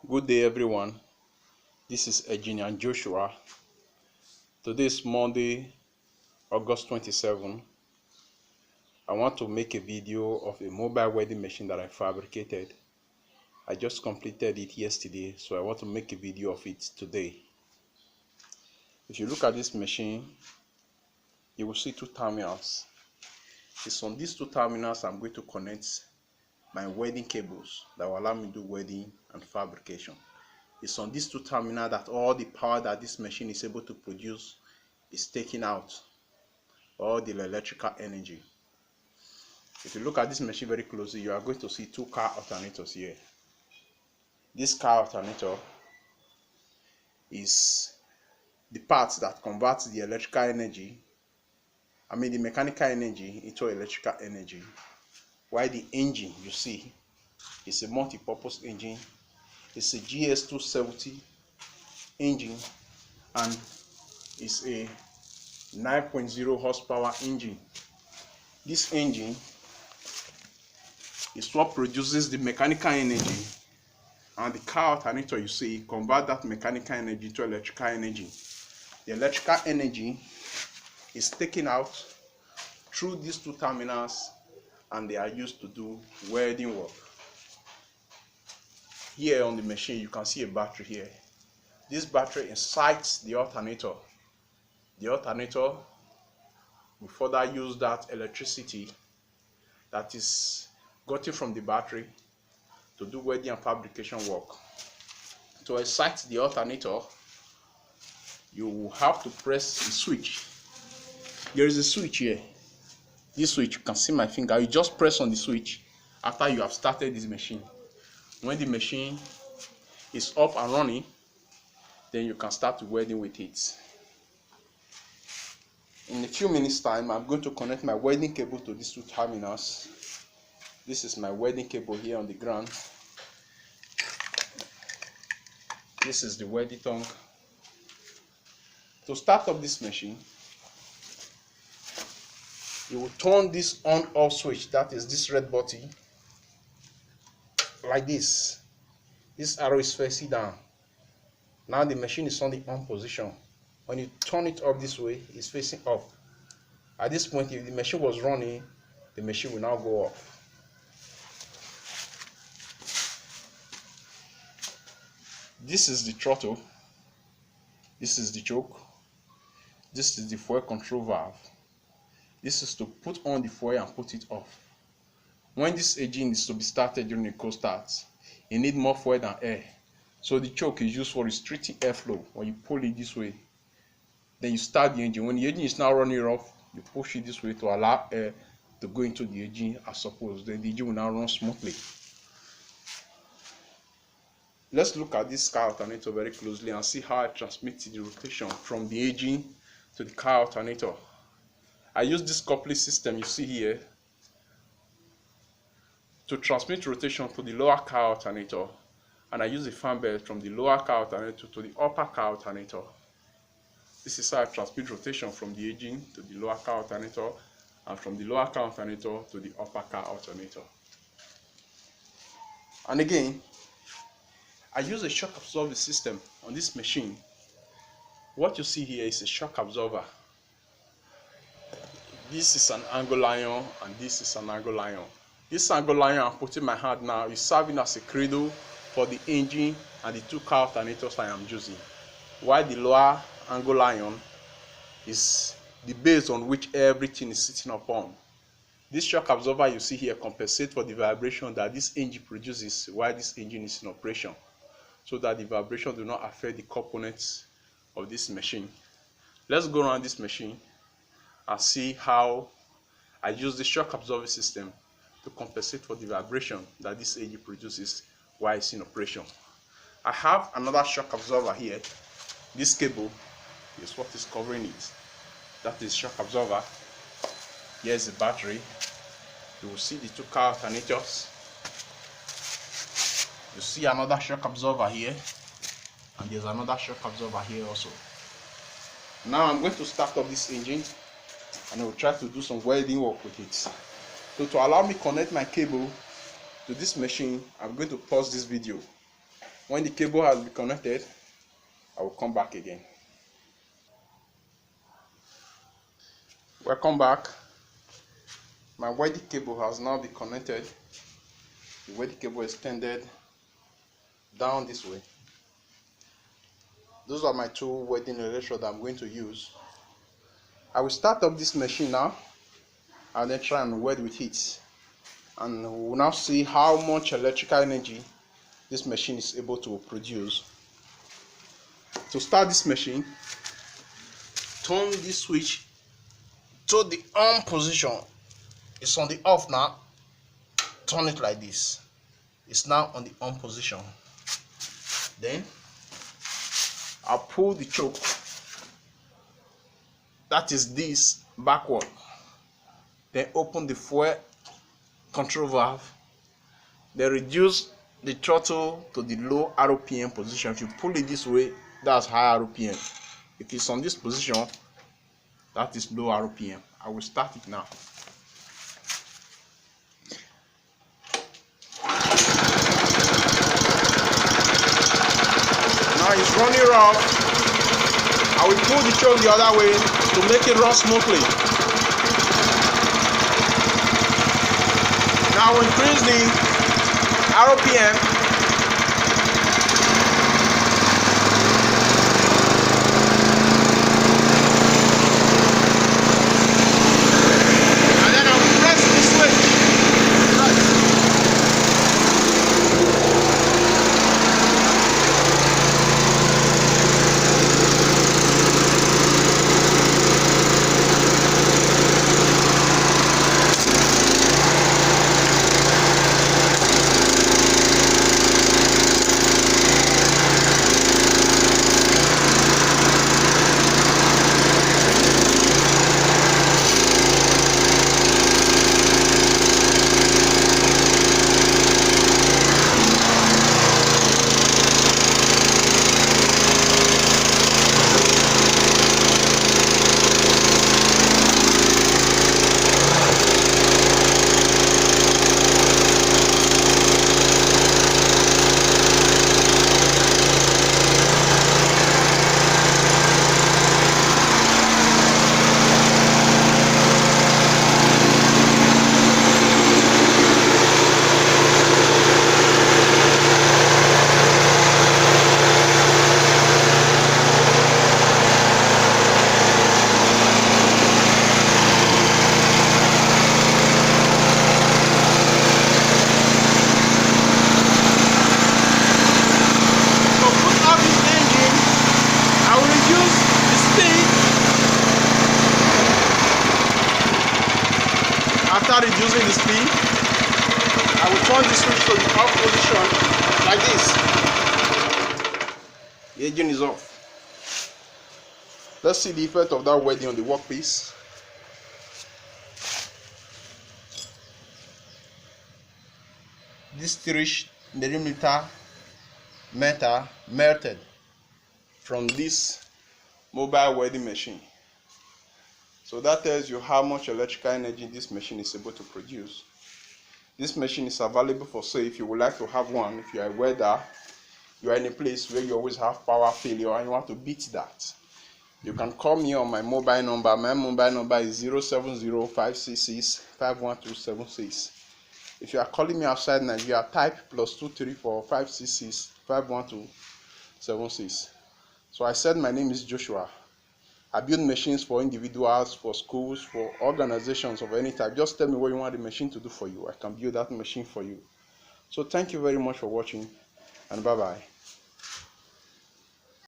Good day, everyone. This is Engineer Joshua. Today is Monday, August 27. I want to make a video of a mobile welding machine that I fabricated. I just completed it yesterday, so I want to make a video of it today. If you look at this machine, you will see two terminals. It's on these two terminals I'm going to connect my welding cables that will allow me to do welding and fabrication. It's on these two terminals that all the power that this machine is able to produce is taken out, all the electrical energy. If you look at this machine very closely, you are going to see two car alternators here. This car alternator is the part that converts the electrical energy, the mechanical energy into electrical energy, while the engine you see is a multi-purpose engine. It's a GS270 engine and it's a 9.0 horsepower engine. This engine is what produces the mechanical energy, and the car alternator you see convert that mechanical energy to electrical energy. The electrical energy is taken out through these two terminals and they are used to do welding work. Here on the machine you can see a battery here. This battery incites the alternator. The alternator will further use that electricity that is gotten from the battery to do welding and fabrication work. To excite the alternator, you will have to press the switch. There is a switch here. This switch, you can see my finger. You just press on the switch after you have started this machine. When the machine is up and running, then you can start welding with it. In a few minutes time, I'm going to connect my welding cable to these two terminals. This is my welding cable here on the ground. This is the welding tongue. To start up this machine, you will turn this on-off switch, that is this red button, like this. This arrow is facing down. Now the machine is on the on position. When you turn it up this way, it's facing up. At this point, if the machine was running, the machine will now go off. This is the throttle. This is the choke. This is the fuel control valve. This is to put on the fuel and put it off. When this engine is to be started during a cold start, you need more fuel than air. So the choke is used for restricting airflow. When you pull it this way, then you start the engine. When the engine is now running off, you push it this way to allow air to go into the engine as supposed. Then the engine will now run smoothly. Let's look at this car alternator very closely and see how I transmit the rotation from the engine to the car alternator. I use this coupling system you see here to transmit rotation to the lower car alternator, and I use a fan belt from the lower car alternator to the upper car alternator. This is how I transmit rotation from the engine to the lower car alternator and from the lower car alternator to the upper car alternator. And again, I use a shock absorber system on this machine. What you see here is a shock absorber. This is an angle iron and this is an angle iron. This angle iron I'm putting my hand now is serving as a cradle for the engine and the two car alternators I am using, while the lower angle iron is the base on which everything is sitting upon. This shock absorber you see here compensates for the vibration that this engine produces while this engine is in operation, so that the vibration do not affect the components of this machine. Let's go around this machine and see how I use the shock absorber system to compensate for the vibration that this engine produces while it's in operation. I have another shock absorber here. This cable is what is covering it. That is shock absorber. Here is the battery. You will see the two car alternators. You see another shock absorber here, and there's another shock absorber here also. Now I'm going to start up this engine and I will try to do some welding work with it. So to allow me connect my cable to this machine, I'm going to pause this video. When the cable has been connected, I will come back again. Welcome back. My welding cable has now been connected. The welding cable extended down this way. Those are my two welding electrodes that I'm going to use. I will start up this machine now and then try and weld with it. And we'll now see how much electrical energy this machine is able to produce. To start this machine, turn this switch to the on position. It's on the off now. Turn it like this. It's now on the on position. Then I'll pull the choke, that is this, backward. Then open the fuel control valve. Then reduce the throttle to the low RPM position. If you pull it this way, that's high RPM. If it's on this position, that is low RPM. I will start it now. Now it's running rough. I will pull the choke the other way to make it run smoothly. Now I will increase the RPM. After reducing the speed, I will turn the switch to the off position like this. The engine is off. Let's see the effect of that welding on the workpiece. This 3mm metal melted from this mobile welding machine. So that tells you how much electrical energy this machine is able to produce. This machine is available for sale if you would like to have one. If you are a welder, you are in a place where you always have power failure and you want to beat that, you can call me on my mobile number. My mobile number is 070-566-51276. If you are calling me outside Nigeria, type +234-566-51276. So I said my name is Joshua. I build machines for individuals, for schools, for organizations of any type. Just tell me what you want the machine to do for you. I can build that machine for you. So thank you very much for watching, and bye-bye.